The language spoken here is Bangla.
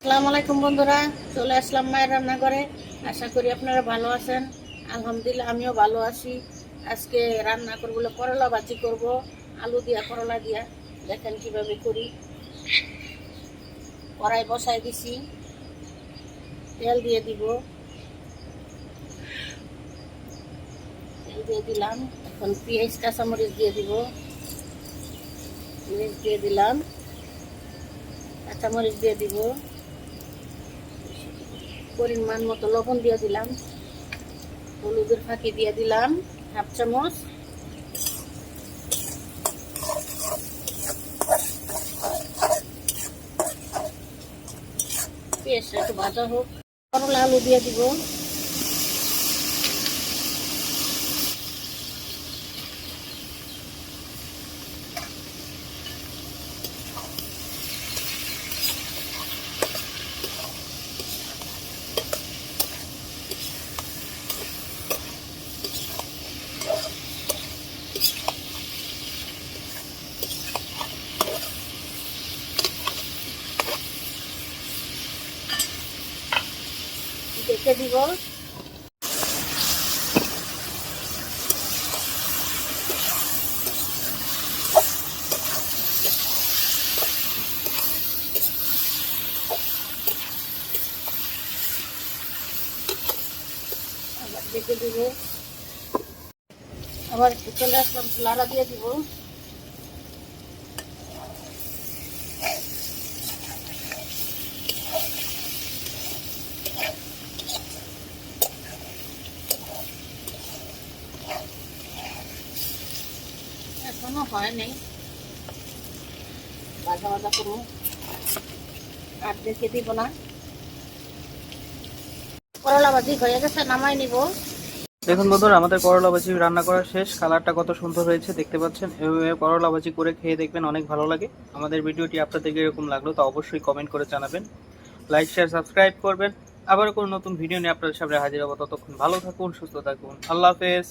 আসসালামু আলাইকুম বন্ধুরা, চলে আসলাম মায়ের রান্নাঘরে। আশা করি আপনারা ভালো আছেন। আলহামদুলিল্লাহ আমিও ভালো আছি। আজকে রান্না করবো করলা ভাজি করব, আলু দিয়া করলা দিয়া। দেখেন কিভাবে করি। কড়াই বসাই দিছি, তেল দিয়ে দিব। তেল দিয়ে দিলাম, এখন পেঁয়াজ কাঁচামরিচ দিয়ে দিব। মরিচ দিয়ে দিলাম, কাঁচামরিচ দিয়ে দিব, পরিমাণ মতো লবণ দিয়ে দিলাম, হলুদের ফাঁকি দিয়ে দিলাম হাফ চামচ। পেঁয়াজটা একটু ভাজা হোক। করলা আলু দিয়ে দিব। দেখে দিব। আবার দেখে দিব। আবার একটু চলে আসলাম, লাড়া দিয়ে দিব। এখনো হয়নি, ভাজা ভাজা করবো, আর দেখে দিব না। করলা ভাজি হয়ে গেছে, নামাই নিব। দেখুন বন্ধুরা, আমাদের করলা ভাজি রান্না করা শেষ। কালারটা কত সুন্দর হয়েছে দেখতে পাচ্ছেন। এভাবে করলা ভাজি করে খেয়ে দেখবেন, অনেক ভালো লাগে। আমাদের ভিডিওটি আপনাদের এরকম লাগলো তা অবশ্যই কমেন্ট করে জানাবেন। লাইক শেয়ার সাবস্ক্রাইব করবেন। আবার কোনো নতুন ভিডিও নিয়ে আপনাদের সামনে হাজির হবো। ততক্ষণ ভালো থাকুন, সুস্থ থাকুন। আল্লাহ হাফেজ।